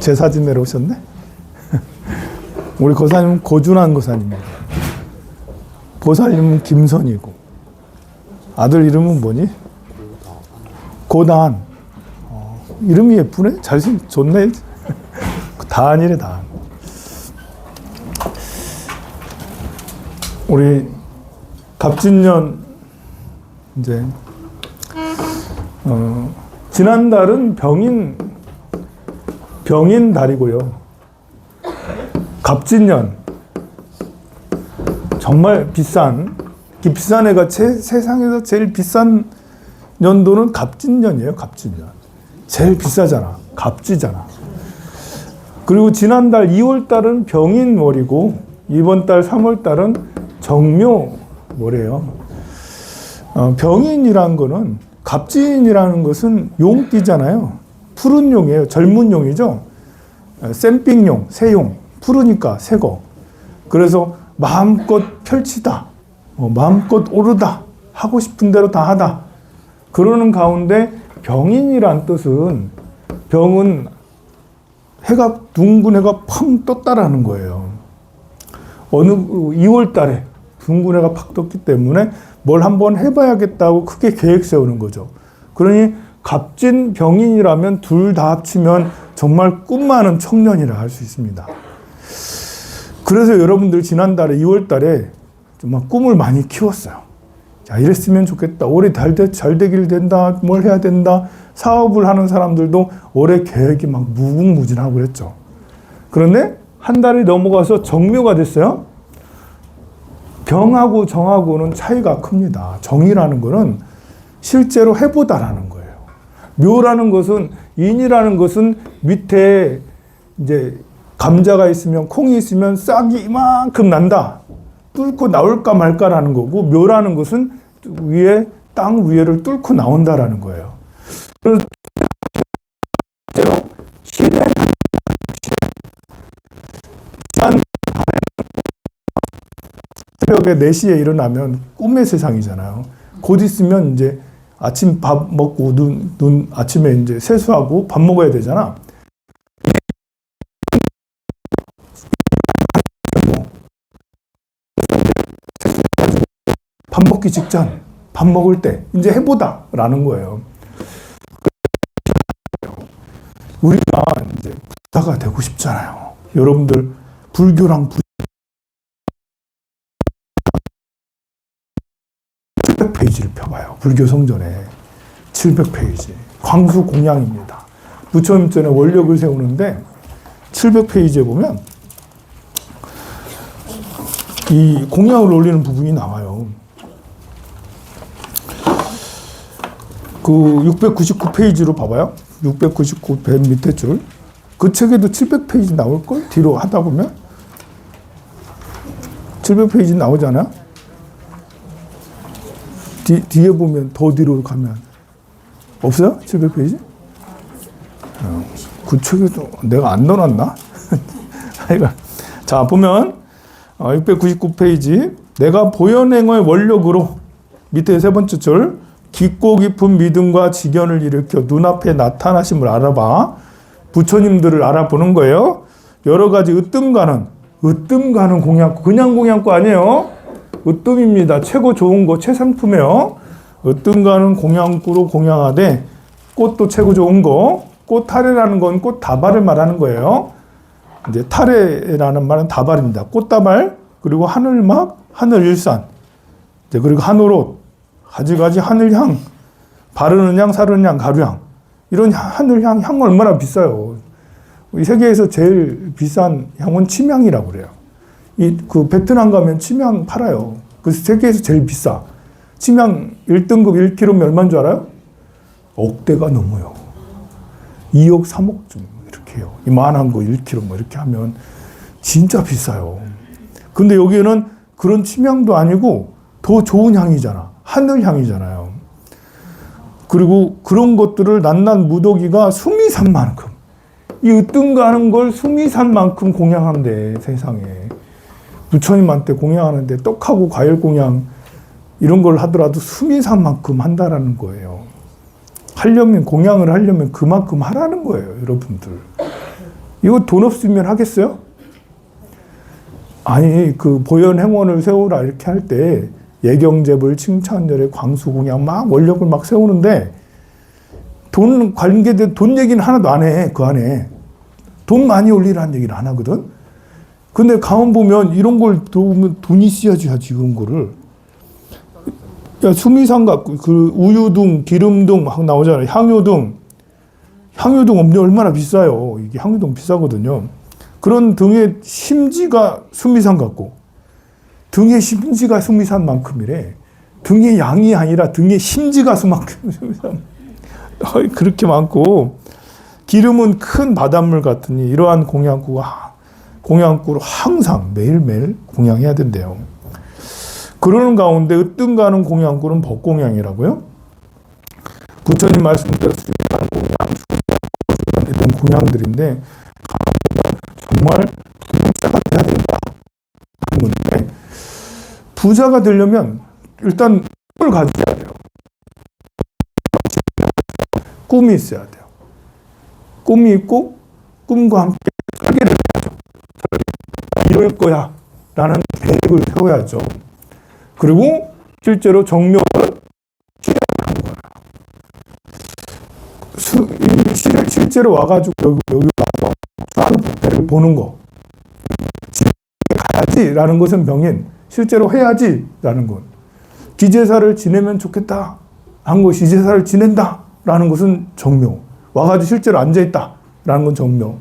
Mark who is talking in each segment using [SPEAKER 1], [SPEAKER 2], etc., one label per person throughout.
[SPEAKER 1] 제 사진 내려오셨네? 우리 거사님은 고준환 거사님입니다. 보살님은 김선이고, 아들 이름은 뭐니? 고단. 이름이 예쁘네? 좋네? 다한이래, 다한. 우리 갑진년, 이제, 지난달은 병인 달이고요. 갑진년. 정말 비싼 애가 세상에서 제일 비싼 연도는 갑진년이에요. 갑진년. 제일 비싸잖아. 갑지잖아. 그리고 지난달 2월달은 병인월이고 이번 달 3월달은 정묘월이에요. 병인이라는 거는, 갑진이라는 것은 용띠잖아요. 푸른 용이에요. 젊은 용이죠. 샘핑용, 새용. 푸르니까 새거. 그래서 마음껏 펼치다, 마음껏 오르다, 하고 싶은 대로 다 하다. 그러는 가운데 병인이란 뜻은, 병은 해가, 둥근 해가 펑 떴다라는 거예요. 어느 2월 달에 둥근 해가 팍 떴기 때문에 뭘 한번 해봐야겠다고 크게 계획 세우는 거죠. 그러니 갑진, 병인이라면 둘 다 합치면 정말 꿈 많은 청년이라 할 수 있습니다. 그래서 여러분들 지난달에 2월 달에 정말 꿈을 많이 키웠어요. 자, 이랬으면 좋겠다. 올해 잘 되길 된다. 뭘 해야 된다. 사업을 하는 사람들도 올해 계획이 막 무궁무진하고 그랬죠. 그런데 한 달이 넘어가서 정묘가 됐어요. 병하고 정하고는 차이가 큽니다. 정이라는 거는 실제로 해보다라는 거예요. 묘라는 것은, 인이라는 것은 밑에 이제 감자가 있으면, 콩이 있으면 싹이 이만큼 난다. 뚫고 나올까 말까라는 거고, 묘라는 것은 위에, 땅 위에를 뚫고 나온다라는 거예요. 그래서 새벽에 4시에 일어나면 꿈의 세상이잖아요. 곧 있으면 이제 아침 밥 먹고 아침에 이제 세수하고 밥 먹어야 되잖아. 밥 먹기 직전, 밥 먹을 때 이제 해보다라는 거예요. 우리가 이제 부자가 되고 싶잖아요. 여러분들 불교랑 700페이지를 펴봐요. 불교 성전에 700페이지. 광수 공양입니다. 부처님 전에 원력을 세우는데 700페이지에 보면 이 공양을 올리는 부분이 나와요. 그 699페이지로 봐봐요. 699페이지 밑에 줄. 그 책에도 700페이지 나올걸? 뒤로 하다 보면 700페이지 나오잖아. 뒤에 보면 더 뒤로 가면 없어요? 700페이지? 그 책에도 내가 안 넣어놨나? 자, 보면 699페이지. 내가 보현행의 원력으로 밑에 세 번째 줄, 깊고 깊은 믿음과 직견을 일으켜 눈앞에 나타나심을 알아봐. 부처님들을 알아보는 거예요. 여러 가지 으뜸 가는 공양구. 그냥 공양구 아니에요. 으뜸입니다. 최고 좋은 거, 최상품이에요. 으뜸 가는 공양구로 공양하되, 꽃도 최고 좋은 거, 꽃 타래라는 건 꽃 다발을 말하는 거예요. 이제 타래라는 말은 다발입니다. 꽃다발, 그리고 하늘막, 하늘일산, 이제 그리고 하늘옷, 가지가지 하늘향, 바르는 향, 사르는 향, 가루향. 이런 하늘향, 향 얼마나 비싸요. 이 세계에서 제일 비싼 향은 침향이라고 그래요. 그 베트남 가면 침향 팔아요. 그 세계에서 제일 비싸. 침향 1등급 1kg면 얼마인 줄 알아요? 억대가 넘어요. 2억, 3억쯤 이렇게 해요. 이만한 거 1kg 뭐 이렇게 하면 진짜 비싸요. 근데 여기는 그런 침향도 아니고 더 좋은 향이잖아. 하늘향이잖아요. 그리고 그런 것들을 낱낱 무더기가 숨이 산 만큼 이 으뜸 가는 걸 수미산만큼 공양한대, 세상에. 부처님한테 공양하는데 떡하고 과일 공양 이런 걸 하더라도 수미산만큼 한다라는 거예요. 하려면, 공양을 하려면 그만큼 하라는 거예요, 여러분들. 이거 돈 없으면 하겠어요? 아니, 그 보현행원을 세우라 이렇게 할 때 예경재불, 칭찬열애, 광수공양 막 원력을 막 세우는데 돈 관계된 돈 얘기는 하나도 안 해, 그 안에. 돈 많이 올리라는 얘기를 안 하거든? 근데 가만 보면 이런 걸 도우면 돈이 있어야지 하지, 이런 거를. 야, 수미산 갖고, 그 우유등, 기름등 막 나오잖아요. 향유등. 향유등 엄청 얼마나 비싸요. 이게 향유등 비싸거든요. 그런 등의 심지가 수미산 같고, 등의 심지가 수미산만큼이래. 등의 양이 아니라 등의 심지가 수만큼 수미산. 그렇게 많고, 기름은 큰 바닷물 같으니 이러한 공양구로 항상 매일매일 공양해야 된대요. 그러는 가운데 으뜸 가는 공양구는 법공양이라고요. 부처님 말씀대로 수행하는 공양, 이런 공양들인데 정말 부자가 돼야 된다. 그런데 부자가 되려면 일단 꿈을 가져야 돼요. 꿈이 있어야 돼요. 꿈이 있고 꿈과 함께 설계를 해야죠. 이럴 거야 라는 계획을 세워야죠. 그리고 실제로 정묘를 실행하는 거야. 실제로 와가지고 여기 와서 수하는 법대를 보는 거. 집에 가야지라는 것은 병인, 실제로 해야지라는 것. 기제사를 지내면 좋겠다 한 것이 기제사를 지낸다라는 것은 정묘. 와가지고 실제로 앉아있다라는 건 정묘.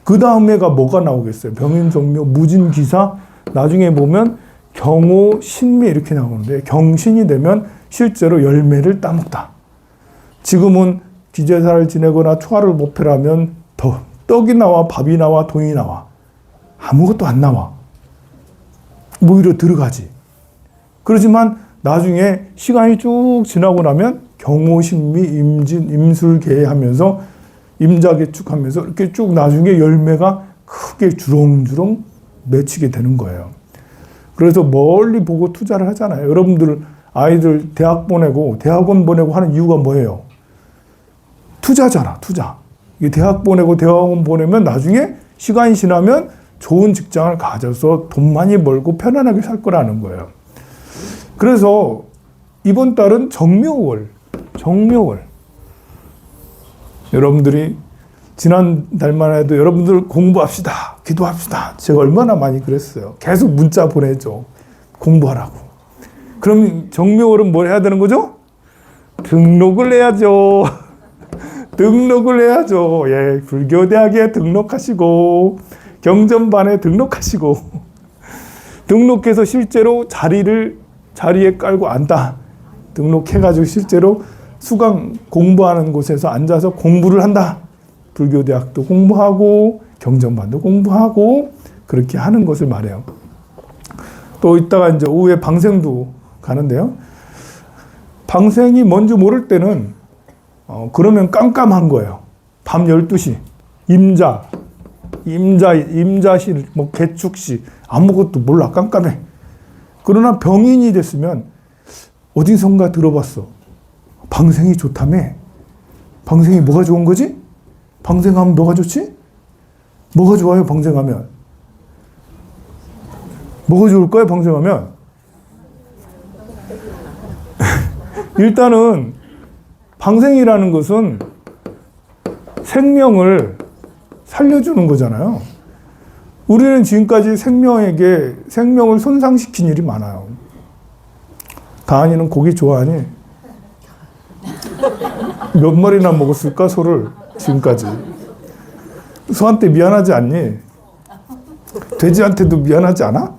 [SPEAKER 1] 그 다음에가 뭐가 나오겠어요? 병인, 정묘, 무진기사. 나중에 보면 경호, 신미 이렇게 나오는데 경신이 되면 실제로 열매를 따먹다. 지금은 기제사를 지내거나 초하를 목표라면 떡이 나와, 밥이 나와, 돈이 나와. 아무것도 안 나와. 오히려 들어가지. 그렇지만 나중에 시간이 쭉 지나고 나면 경호, 신미, 임진, 임술계 하면서 임자개축하면서 이렇게 쭉 나중에 열매가 크게 주렁주렁 맺히게 되는 거예요. 그래서 멀리 보고 투자를 하잖아요. 여러분들 아이들 대학 보내고 대학원 보내고 하는 이유가 뭐예요? 투자잖아, 투자. 이 대학 보내고 대학원 보내면 나중에 시간이 지나면 좋은 직장을 가져서 돈 많이 벌고 편안하게 살 거라는 거예요. 그래서 이번 달은 정묘월. 여러분들이 지난 달만 해도 여러분들 공부합시다. 기도합시다. 제가 얼마나 많이 그랬어요. 계속 문자 보내죠. 공부하라고. 그럼 정묘월은 뭘 해야 되는 거죠? 등록을 해야죠. 등록을 해야죠. 예, 불교대학에 등록하시고 경전반에 등록하시고 등록해서 실제로 자리에 깔고 앉다. 등록해가지고 실제로 수강 공부하는 곳에서 앉아서 공부를 한다. 불교대학도 공부하고 경전반도 공부하고 그렇게 하는 것을 말해요. 또 이따가 이제 오후에 방생도 가는데요. 방생이 뭔지 모를 때는 그러면 깜깜한 거예요. 밤 12시 임자시 뭐 개축시 아무것도 몰라. 깜깜해. 그러나 병인이 됐으면 어디선가 들어봤어. 방생이 좋다며. 방생이 뭐가 좋은 거지? 방생하면 뭐가 좋지? 뭐가 좋아요, 방생하면? 뭐가 좋을까요, 방생하면? 일단은 방생이라는 것은 생명을 살려주는 거잖아요. 우리는 지금까지 생명을 손상시킨 일이 많아요. 다한이는 고기 좋아하니? 몇 마리나 먹었을까, 소를 지금까지. 소한테 미안하지 않니? 돼지한테도 미안하지 않아?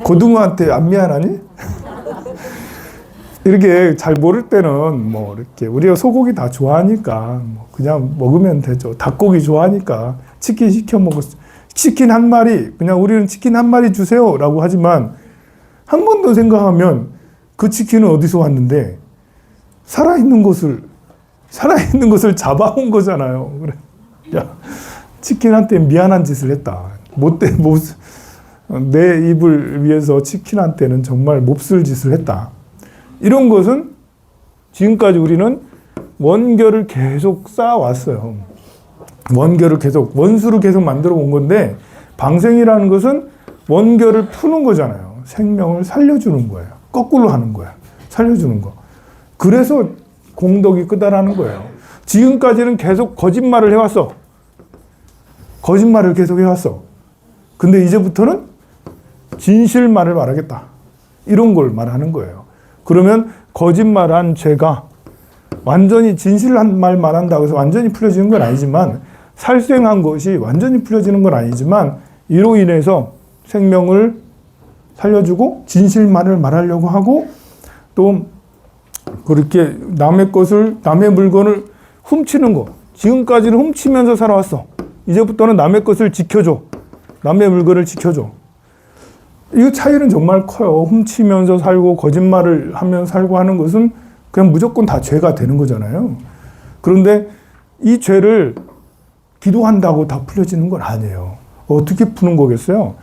[SPEAKER 1] 고등어한테 안 미안하니? 이렇게 잘 모를 때는 뭐 이렇게 우리가 소고기 다 좋아하니까 뭐 그냥 먹으면 되죠. 닭고기 좋아하니까 치킨 시켜 먹었어. 치킨 한 마리, 그냥 우리는 치킨 한 마리 주세요라고 하지만 한 번 더 생각하면 그 치킨은 어디서 왔는데 살아있는 것을 잡아온 거잖아요. 그래. 야, 치킨한테 미안한 짓을 했다. 내 입을 위해서 치킨한테는 정말 몹쓸 짓을 했다. 이런 것은 지금까지 우리는 원결을 계속 쌓아왔어요. 원수를 계속 만들어 온 건데, 방생이라는 것은 원결을 푸는 거잖아요. 생명을 살려주는 거예요. 거꾸로 하는 거예요. 살려주는 거. 그래서 공덕이 크다라는 거예요. 지금까지는 계속 거짓말을 해왔어. 거짓말을 계속 해왔어. 근데 이제부터는 진실말을 말하겠다. 이런 걸 말하는 거예요. 그러면 거짓말한 죄가 완전히 진실한 말 말한다고 해서 완전히 풀려지는 건 아니지만, 살생한 것이 완전히 풀려지는 건 아니지만, 이로 인해서 생명을 살려주고 진실말을 말하려고 하고, 또 그렇게 남의 물건을 훔치는 거. 지금까지는 훔치면서 살아왔어. 이제부터는 남의 것을 지켜줘. 남의 물건을 지켜줘. 이 차이는 정말 커요. 훔치면서 살고 거짓말을 하면서 살고 하는 것은 그냥 무조건 다 죄가 되는 거잖아요. 그런데 이 죄를 기도한다고 다 풀려지는 건 아니에요. 어떻게 푸는 거겠어요?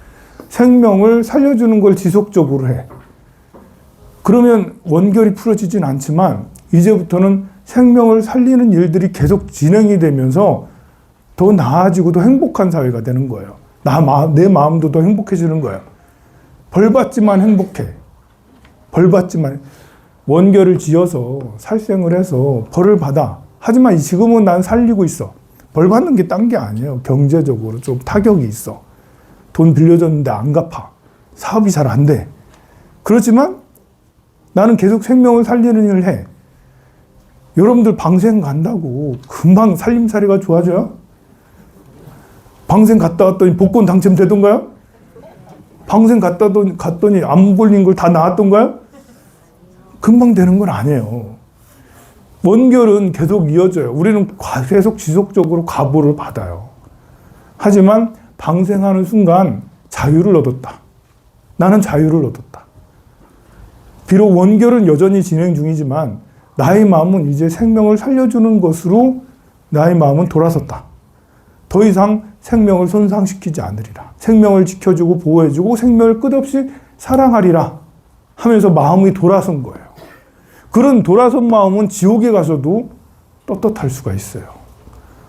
[SPEAKER 1] 생명을 살려주는 걸 지속적으로 해. 그러면 원결이 풀어지진 않지만, 이제부터는 생명을 살리는 일들이 계속 진행이 되면서 더 나아지고 더 행복한 사회가 되는 거예요. 내 마음도 더 행복해지는 거예요. 벌 받지만 행복해. 벌 받지만. 원결을 지어서 살생을 해서 벌을 받아. 하지만 지금은 난 살리고 있어. 벌 받는 게 딴 게 아니에요. 경제적으로 좀 타격이 있어. 돈 빌려줬는데 안 갚아. 사업이 잘 안 돼. 그렇지만 나는 계속 생명을 살리는 일을 해. 여러분들 방생 간다고 금방 살림살이가 좋아져요? 방생 갔다 왔더니 복권 당첨되던가요? 방생 갔더니 암 걸린 걸 다 나았던가요? 금방 되는 건 아니에요. 원결은 계속 이어져요. 우리는 계속 지속적으로 과보를 받아요. 하지만 방생하는 순간 자유를 얻었다. 나는 자유를 얻었다. 비록 원결은 여전히 진행 중이지만 나의 마음은 이제 생명을 살려주는 것으로 나의 마음은 돌아섰다. 더 이상 생명을 손상시키지 않으리라. 생명을 지켜주고 보호해주고 생명을 끝없이 사랑하리라 하면서 마음이 돌아선 거예요. 그런 돌아선 마음은 지옥에 가서도 떳떳할 수가 있어요.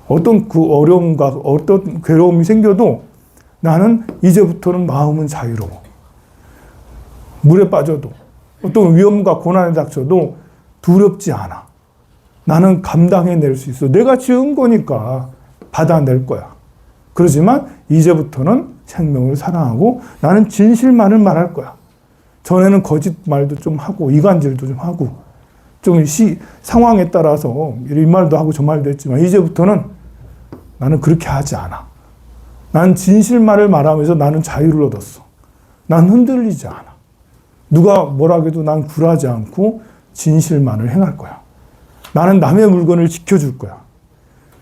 [SPEAKER 1] 어떤 그 어려움과 어떤 괴로움이 생겨도 나는 이제부터는 마음은 자유로워. 물에 빠져도 어떤 위험과 고난에 닥쳐도 두렵지 않아. 나는 감당해낼 수 있어. 내가 지은 거니까 받아낼 거야. 그러지만 이제부터는 생명을 사랑하고 나는 진실만을 말할 거야. 전에는 거짓말도 좀 하고 이간질도 좀 하고 좀 상황에 따라서 이 말도 하고 저 말도 했지만 이제부터는 나는 그렇게 하지 않아. 난 진실만을 말하면서 나는 자유를 얻었어. 난 흔들리지 않아. 누가 뭐라 해도 난 굴하지 않고 진실만을 행할 거야. 나는 남의 물건을 지켜줄 거야.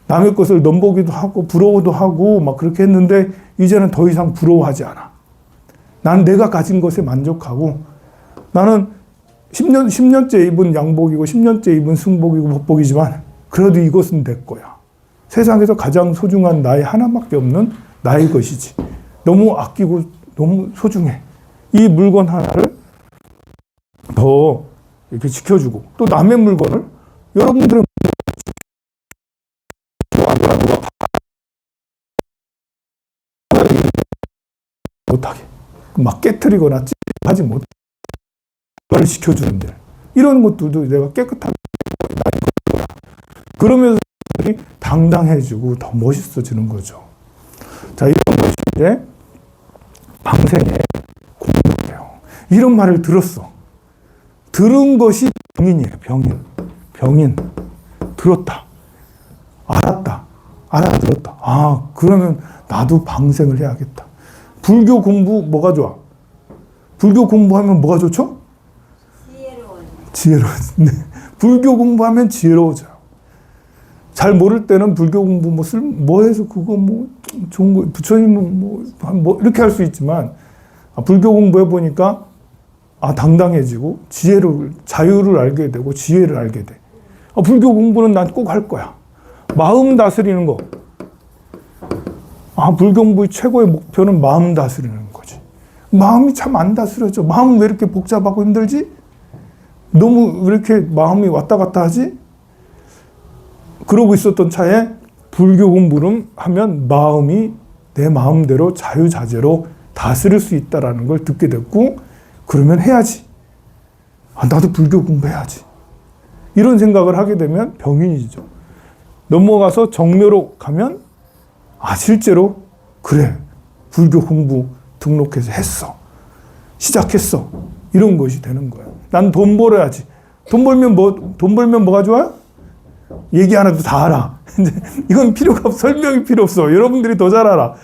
[SPEAKER 1] 남의 것을 넘보기도 하고 부러워도 하고 막 그렇게 했는데 이제는 더 이상 부러워하지 않아. 나는 내가 가진 것에 만족하고 나는 10년째 입은 양복이고 10년째 입은 승복이고 법복이지만 그래도 이것은 내 거야. 세상에서 가장 소중한 나의 하나밖에 없는 나의 것이지. 너무 아끼고 너무 소중해. 이 물건 하나를 더 이렇게 지켜주고 또 남의 물건을 여러분들은 못하게 막 깨트리거나 하지 못하게 그걸 지켜주는 일 이런 것들도 내가 깨끗하게 그러면서 당당해지고 더 멋있어지는 거죠. 자, 이런 것이 이제 방생의 공덕이에요. 이런 말을 들었어. 들은 것이 병인이에요. 병인. 들었다. 알았다. 알아들었다. 아, 그러면 나도 방생을 해야겠다. 불교 공부 뭐가 좋아? 불교 공부하면 뭐가 좋죠? 지혜로워요. 네. 불교 공부하면 지혜로워져요. 잘 모를 때는 불교 공부 뭐 해서 그거 뭐 좋은 거 부처님은 뭐 이렇게 할 수 있지만 불교 공부해 보니까 당당해지고 자유를 알게 되고 지혜를 알게 돼. 불교 공부는 난 꼭 할 거야. 마음 다스리는 거. 불경부의 최고의 목표는 마음 다스리는 거지. 마음이 참 안 다스려져. 마음은 왜 이렇게 복잡하고 힘들지? 너무 왜 이렇게 마음이 왔다 갔다 하지? 그러고 있었던 차에 불교 공부를 하면 마음이 내 마음대로 자유자재로 다스릴 수 있다는 걸 듣게 됐고, 그러면 해야지. 나도 불교 공부해야지. 이런 생각을 하게 되면 병인이죠. 넘어가서 정묘로 가면 실제로 그래, 불교 공부 등록해서 했어. 시작했어. 이런 것이 되는 거예요. 난 돈 벌어야지. 돈 벌면 뭐가 좋아요? 얘기 안 해도 다 알아. 이건 필요가 없어. 설명이 필요 없어. 여러분들이 더 잘 알아.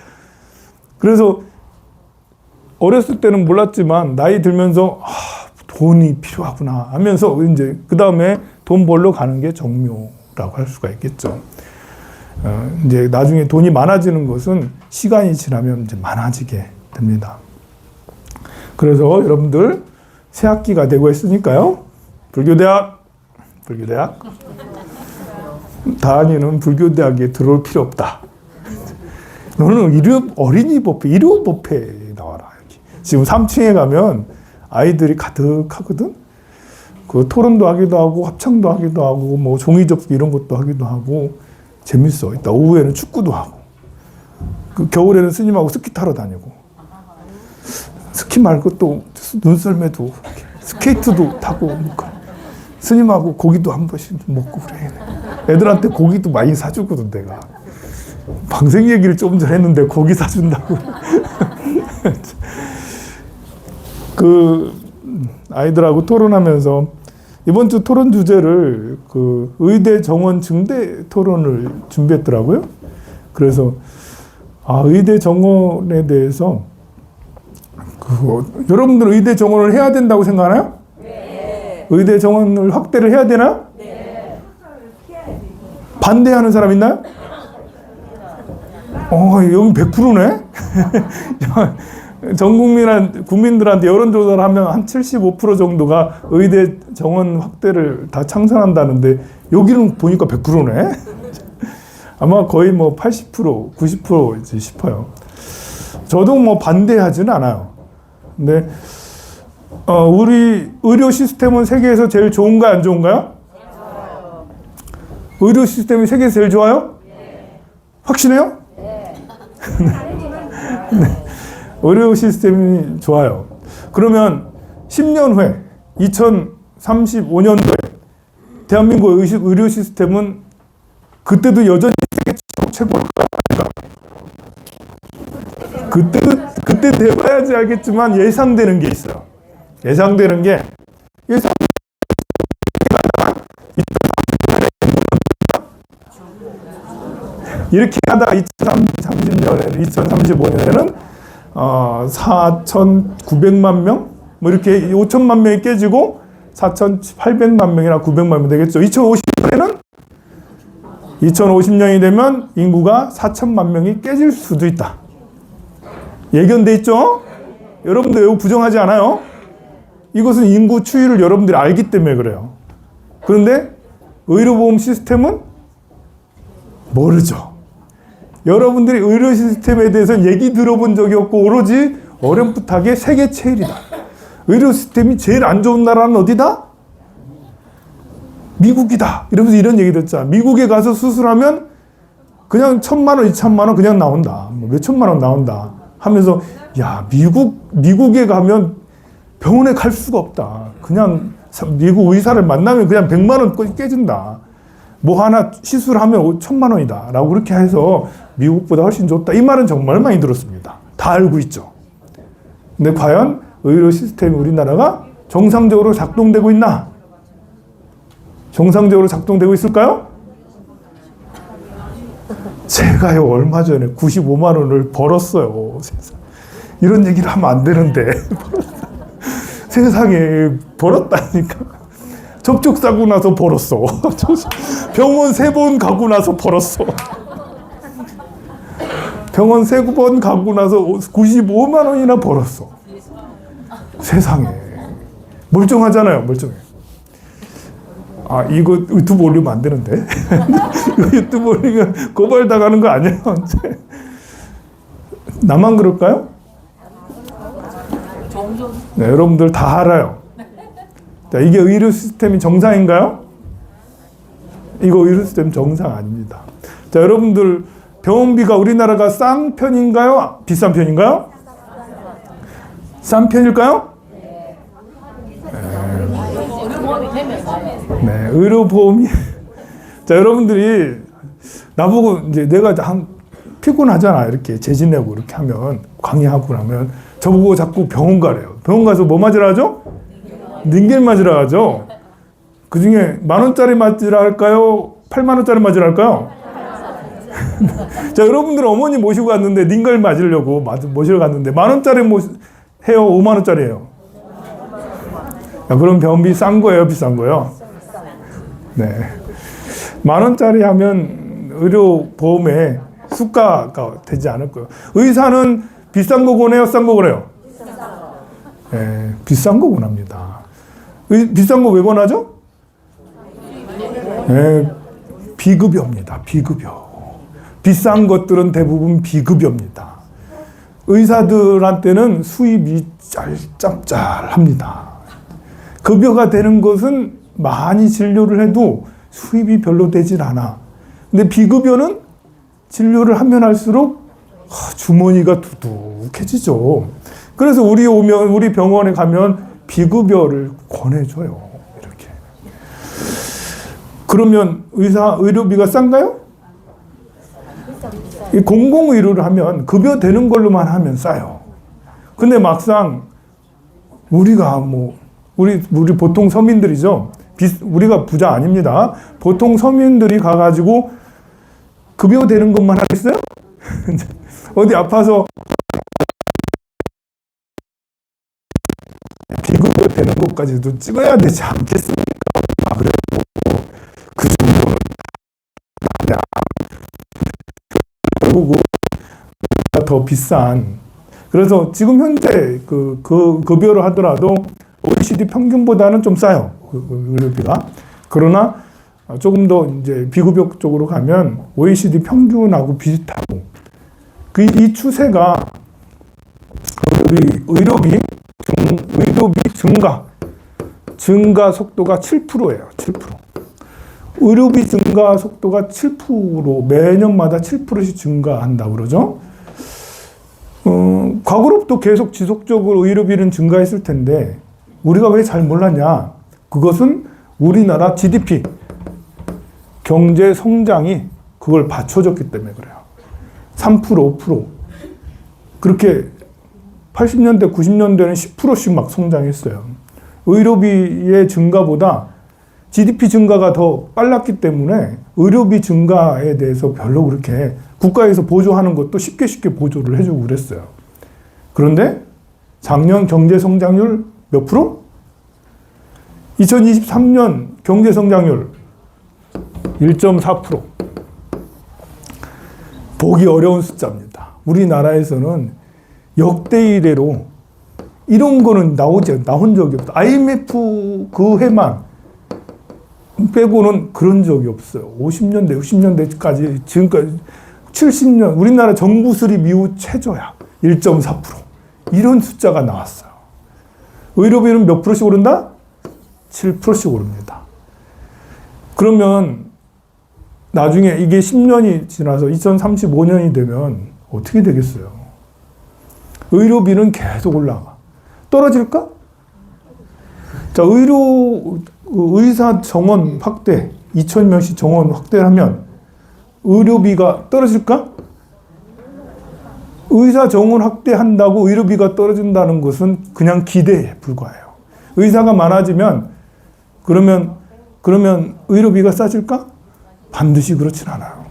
[SPEAKER 1] 그래서 어렸을 때는 몰랐지만 나이 들면서 돈이 필요하구나 하면서 이제 그 다음에 돈 벌러 가는 게 정묘라고 할 수가 있겠죠. 이제 나중에 돈이 많아지는 것은 시간이 지나면 이제 많아지게 됩니다. 그래서 여러분들 새 학기가 되고 있으니까요. 불교대학 다한이는 불교대학에 들어올 필요 없다. 너는 어린이법회, 일요법회에 나와라. 여기. 지금 3층에 가면 아이들이 가득하거든. 그 토론도 하기도 하고 합창도 하기도 하고 뭐 종이 접기 이런 것도 하기도 하고 재밌어. 이따 오후에는 축구도 하고. 그 겨울에는 스님하고 스키 타러 다니고. 스키 말고 또 눈썰매도 스케이트도 타고 스님하고 고기도 한 번씩 먹고 그래. 애들한테 고기도 많이 사주거든 내가. 방생 얘기를 조금 전에 했는데 고기 사준다고. 그 아이들하고 토론하면서 이번 주 토론 주제를 그 의대 정원 증대 토론을 준비했더라고요. 그래서 의대 정원에 대해서 여러분들 의대 정원을 해야 된다고 생각하나요? 네. 의대 정원을 확대를 해야 되나요? 네. 반대하는 사람 있나요? 여기 100%네? 전 국민들한테 여론조사를 하면 한 75% 정도가 의대 정원 확대를 다 창선한다는데 여기는 보니까 100%네? 아마 거의 뭐 80%, 90%이지 싶어요. 저도 뭐 반대하지는 않아요. 근데 우리 의료 시스템은 세계에서 제일 좋은가요, 안 좋은가요? 의료 시스템이 세계에서 제일 좋아요? 확신해요? 네. 의료 시스템이 좋아요. 그러면 10년 후에 2035년도에 대한민국 의료 시스템은 그때도 여전히 세계 최고일까? 그때 돼봐야지 알겠지만 예상되는 게 있어요. 예상되는 게 이렇게 하다가 2035년에는 4,900만 명? 뭐 이렇게 5천만 명이 깨지고 4,800만 명이나 900만 명 되겠죠. 2050년이 되면 인구가 4천만 명이 깨질 수도 있다. 예견돼 있죠? 여러분들 이거 부정하지 않아요? 이것은 인구 추이를 여러분들이 알기 때문에 그래요. 그런데 의료보험 시스템은 모르죠. 여러분들이 의료 시스템에 대해서는 얘기 들어본 적이 없고 오로지 어렴풋하게 세계 제일이다. 의료 시스템이 제일 안 좋은 나라는 어디다? 미국이다. 이러면서 이런 얘기 듣잖아. 미국에 가서 수술하면 그냥 1,000만 원, 2,000만 원 그냥 나온다. 몇 천만 원 나온다. 하면서 야, 미국에 가면 병원에 갈 수가 없다. 그냥 미국 의사를 만나면 그냥 100만 원 깨진다. 뭐 하나 시술하면 1,000만 원이다. 라고 그렇게 해서 미국보다 훨씬 좋다. 이 말은 정말 많이 들었습니다. 다 알고 있죠. 근데 과연 의료 시스템이 우리나라가 정상적으로 작동되고 있나? 정상적으로 작동되고 있을까요? 제가요, 얼마 전에 95만 원을 벌었어요. 이런 얘기를 하면 안 되는데. 세상에 벌었다니까. 접촉 사고 나서 벌었어. 병원 3번 가고 나서 벌었어. 병원 3번 가고 나서 95만 원이나 벌었어. 세상에. 멀쩡하잖아요, 멀쩡해. 이거 유튜브 올리면 안 되는데. 이거 유튜브 올리면 고발당하는 거 아니야? 나만 그럴까요? 네, 여러분들 다 알아요. 자, 이게 의료 시스템이 정상인가요? 이거 의료 시스템 정상 아닙니다. 자, 여러분들 병원비가 우리나라가 싼 편인가요? 비싼 편인가요? 싼 편일까요? 네, 의료보험이 자, 여러분들이 나보고 이제 내가 피곤하잖아. 이렇게 재지내고 이렇게 하면 강의하고 나면 저보고 자꾸 병원 가래요. 병원 가서 뭐 맞으라 하죠? 닌겔 맞으라 하죠. 그 중에 10,000원짜리 맞으라 할까요? 80,000원짜리 맞으라 할까요? 자, 여러분들 어머니 모시고 갔는데 닌겔 맞으려고 모시러 갔는데 10,000원짜리 해요? 50,000원짜리 해요? 야, 그럼 병원비 싼 거예요? 비싼 거예요? 네. 10,000원짜리 하면 의료보험에 수가가 되지 않을 거예요. 의사는 비싼 거 권해요? 싼 거 권해요? 네, 비싼 거 권합니다. 비싼 거 왜 권하죠? 네, 비급여입니다. 비급여. 비싼 것들은 대부분 비급여입니다. 의사들한테는 수입이 짤짭짤합니다. 급여가 되는 것은 많이 진료를 해도 수입이 별로 되질 않아. 근데 비급여는 진료를 하면 할수록 주머니가 두둑해지죠. 그래서 우리 병원에 가면 비급여를 권해줘요. 이렇게. 그러면 의료비가 싼가요? 이 공공의료를 하면 급여 되는 걸로만 하면 싸요. 근데 막상 우리가 우리 보통 서민들이죠. 우리가 부자 아닙니다. 보통 서민들이 가가지고 급여 되는 것만 하겠어요? 어디 아파서 비급여 되는 것까지도 찍어야 되지 않겠습니까? 그래도 그 정도는 결국 더 비싼. 그래서 지금 현재 그 급여를 하더라도 OECD 평균보다는 좀 싸요. 의료비가. 그러나 조금 더 이제 비급여 쪽으로 가면 OECD 평균하고 비슷하고 이 추세가 의료비 증가 속도가 7%예요. 7%. 의료비 증가 속도가 7% 매년마다 7%씩 증가한다고 그러죠. 과거로부터 계속 지속적으로 의료비는 증가했을 텐데 우리가 왜 잘 몰랐냐? 그것은 우리나라 GDP 경제 성장이 그걸 받쳐줬기 때문에 그래요. 3%, 5% 그렇게 80년대, 90년대는 10%씩 막 성장했어요. 의료비의 증가보다 GDP 증가가 더 빨랐기 때문에 의료비 증가에 대해서 별로 그렇게 국가에서 보조하는 것도 쉽게 보조를 해주고 그랬어요. 그런데 작년 경제 성장률 몇 프로? 2023년 경제 성장률 1.4%. 보기 어려운 숫자입니다. 우리나라에서는 역대 이래로 이런 거는 나온 적이 없어요. IMF 그 해만 빼고는 그런 적이 없어요. 50년대, 60년대까지 지금까지 70년 우리나라 정부 수립 이후 최저야. 1.4%. 이런 숫자가 나왔어요. 의료비는 몇 프로씩 오른다? 7%씩 오릅니다. 그러면 나중에 이게 10년이 지나서 2035년이 되면 어떻게 되겠어요? 의료비는 계속 올라가. 떨어질까? 자, 의사 정원 확대, 2,000명씩 정원 확대하면 의료비가 떨어질까? 의사 정원 확대한다고 의료비가 떨어진다는 것은 그냥 기대에 불과해요. 의사가 많아지면 그러면 의료비가 싸질까? 반드시 그렇진 않아요.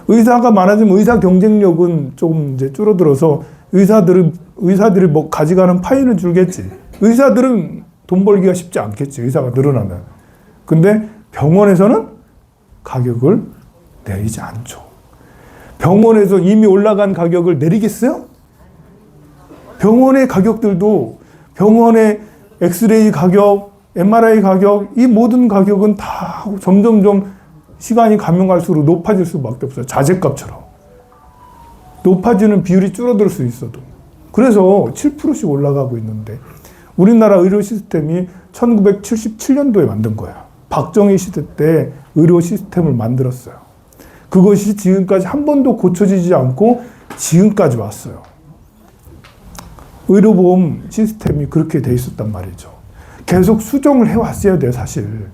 [SPEAKER 1] 의사가 많아지면 의사 경쟁력은 조금 이제 줄어들어서 의사들이 뭐 가져가는 파이는 줄겠지. 의사들은 돈 벌기가 쉽지 않겠지. 의사가 늘어나면. 근데 병원에서는 가격을 내리지 않죠. 병원에서 이미 올라간 가격을 내리겠어요? 병원의 가격들도 병원의 엑스레이 가격, MRI 가격, 이 모든 가격은 다 점점점 시간이 가면 갈수록 높아질 수밖에 없어요. 자재값처럼. 높아지는 비율이 줄어들 수 있어도. 그래서 7%씩 올라가고 있는데 우리나라 의료 시스템이 1977년도에 만든 거야. 박정희 시대 때 의료 시스템을 만들었어요. 그것이 지금까지 한 번도 고쳐지지 않고 지금까지 왔어요. 의료보험 시스템이 그렇게 돼 있었단 말이죠. 계속 수정을 해왔어야 돼, 사실.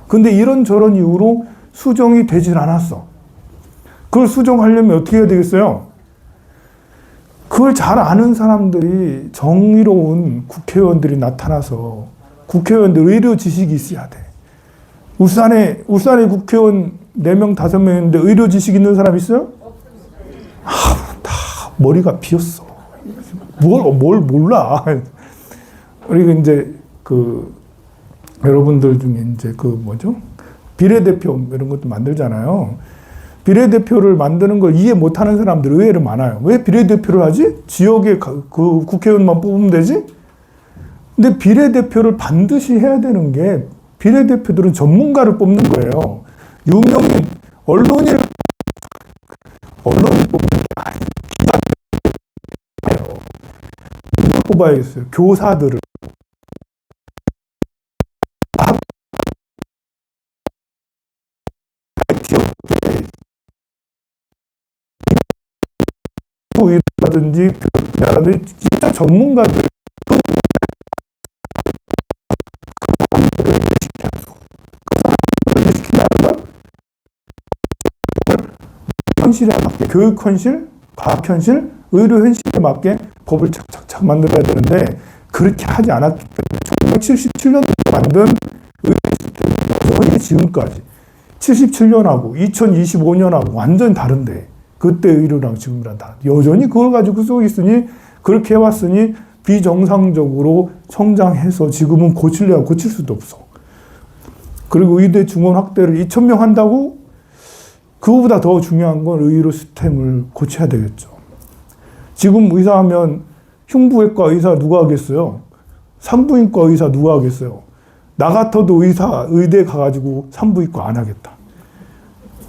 [SPEAKER 1] 근데 이런저런 이유로 수정이 되질 않았어. 그걸 수정하려면 어떻게 해야 되겠어요? 그걸 잘 아는 사람들이, 정의로운 국회의원들이 나타나서, 국회의원들 의료 지식이 있어야 돼. 울산에 국회의원 4명, 5명 있는데 의료 지식 있는 사람 있어요? 다 머리가 비었어. 뭘 몰라. 그리고 이제 여러분들 중에 이제 비례대표 이런 것도 만들잖아요. 비례대표를 만드는 걸 이해 못하는 사람들 의외로 많아요. 왜 비례대표를 하지? 지역에 그 국회의원만 뽑으면 되지? 근데 비례대표를 반드시 해야 되는 게, 비례대표들은 전문가를 뽑는 거예요. 유명인 언론을 뽑는 게 아니에요. 누가 뽑아야겠어요? 교사들을. 라든지 진짜 전문가들 현실에 맞게, 교육 현실, 과학 현실, 의료 현실에 맞게 법을 착착착 만들어야 되는데 그렇게 하지 않았기 때문에 1977년도에 만든 의료 시스템이 여전히 지금까지 77년하고 2025년하고 완전히 다른데, 그때 의료랑 지금이랑 다 여전히 그걸 가지고 쓰고 있으니, 그렇게 해왔으니 비정상적으로 성장해서 지금은 고칠 수도 없어. 그리고 의대 증원 확대를 2,000명 한다고? 그거보다 더 중요한 건 의료 시스템을 고쳐야 되겠죠. 지금 의사하면 흉부외과 의사 누가 하겠어요? 산부인과 의사 누가 하겠어요? 나 같아도 의대 가가지고 산부인과 안 하겠다.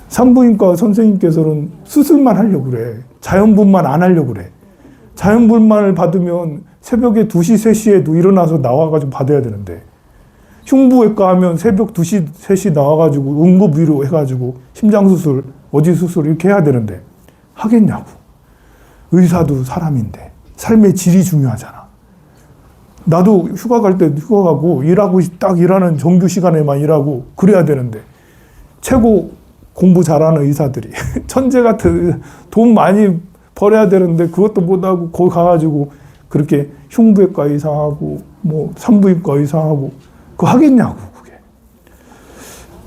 [SPEAKER 1] 산부인과 선생님께서는 수술만 하려고 그래. 자연분만 안 하려고 그래. 자연분만을 받으면 새벽에 2시, 3시에도 일어나서 나와가지고 받아야 되는데, 흉부외과 하면 새벽 2시, 3시 나와가지고 응급위로 해가지고 심장수술, 어디수술 이렇게 해야 되는데 하겠냐고. 의사도 사람인데 삶의 질이 중요하잖아. 나도 휴가 갈 때 휴가 가고 일하고 딱 일하는 정규 시간에만 일하고 그래야 되는데, 최고 공부 잘하는 의사들이 천재 같은, 돈 많이 벌어야 되는데 그것도 못하고 거기 가가지고 그렇게 흉부외과 의사하고 산부인과 의사하고 그거 하겠냐고, 그게.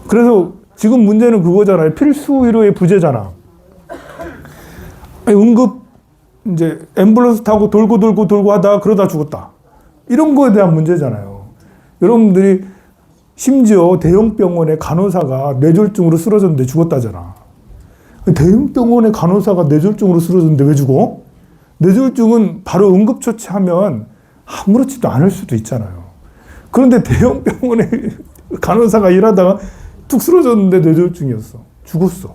[SPEAKER 1] 그래서 지금 문제는 그거잖아요. 필수 의료의 부재잖아. 응급 이제 앰뷸런스 타고 돌고 하다가 그러다 죽었다. 이런 거에 대한 문제잖아요. 여러분들이 심지어 대형 병원의 간호사가 뇌졸중으로 쓰러졌는데 죽었다잖아. 대형 병원의 간호사가 뇌졸중으로 쓰러졌는데 왜 죽어? 뇌졸중은 바로 응급처치하면 아무렇지도 않을 수도 있잖아요. 그런데 대형 병원의 간호사가 일하다가 툭 쓰러졌는데 뇌졸중이었어. 죽었어.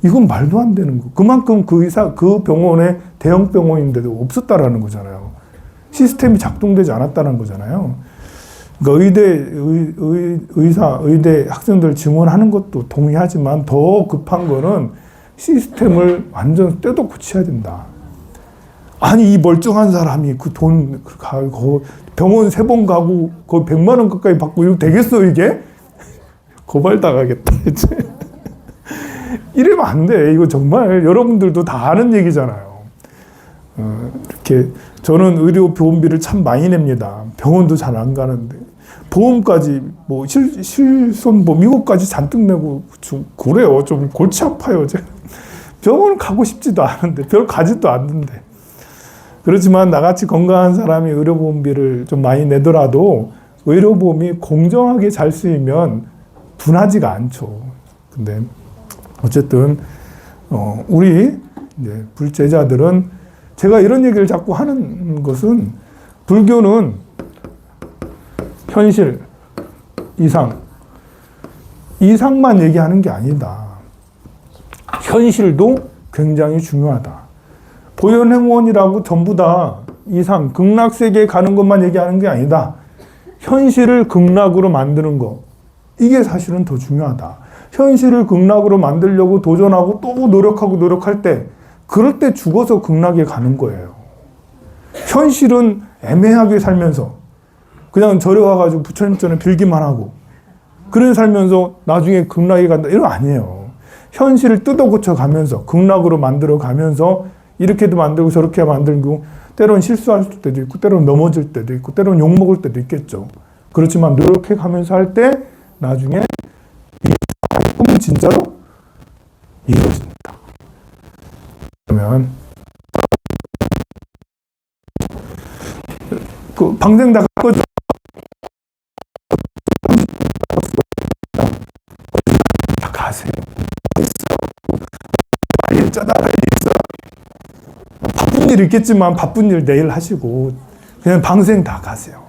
[SPEAKER 1] 이건 말도 안 되는 거. 그만큼 그 병원에 대형 병원인데도 없었다라는 거잖아요. 시스템이 작동되지 않았다는 거잖아요. 그러니까 의대 학생들 증원하는 것도 동의하지만 더 급한 거는 시스템을 완전 떼도 고쳐야 된다. 아니, 이 멀쩡한 사람이 그 돈 가고 병원 3번 가고 거의 100만 원 가까이 받고 이거 되겠어, 이게? 고발당하겠다, 이제. 이러면 안 돼. 이거 정말 여러분들도 다 아는 얘기잖아요. 이렇게 저는 의료 보험비를 참 많이 냅니다. 병원도 잘 안 가는데 보험까지 실손보험 이것까지 잔뜩 내고 그래요. 좀 골치 아파요. 제가 병원 가고 싶지도 않은데, 별 가지도 않는데. 그렇지만 나같이 건강한 사람이 의료보험비를 좀 많이 내더라도 의료보험이 공정하게 잘 쓰이면 둔하지가 않죠. 근데 어쨌든 우리 이제 불제자들은, 제가 이런 얘기를 자꾸 하는 것은, 불교는 현실, 이상만 얘기하는 게 아니다. 현실도 굉장히 중요하다. 보현행원이라고 전부 다 이상 극락세계에 가는 것만 얘기하는 게 아니다. 현실을 극락으로 만드는 거. 이게 사실은 더 중요하다. 현실을 극락으로 만들려고 도전하고 또 노력할 때 그럴 때 죽어서 극락에 가는 거예요. 현실은 애매하게 살면서 그냥 절에 와가지고 부처님 전에 빌기만 하고 그래 살면서 나중에 극락에 간다. 이런 거 아니에요. 현실을 뜯어 고쳐 가면서 극락으로 만들어 가면서 이렇게도 만들고 저렇게 만들고 때로는 실수할 때도 있고 때로는 넘어질 때도 있고 때로는 욕먹을 때도 있겠죠. 그렇지만 노력해 가면서 할 때 나중에 이 꿈은 진짜로 이루어집니다. 그러면 그 방생 다 거죠. 다 가세요. 빨리 짜다 빨리 있어. 바쁜 일 있겠지만 바쁜 일 내일 하시고 그냥 방생 다 가세요.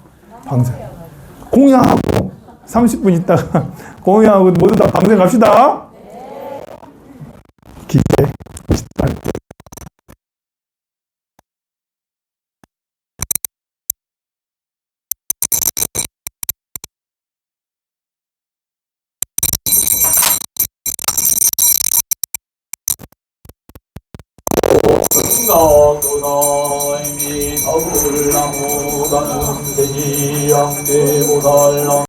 [SPEAKER 1] 방생. 공양하고 30분 있다가 공양하고 모두 다 방생 갑시다. 기대.
[SPEAKER 2] 나도나이미 사불나무다는 세기양대보살랑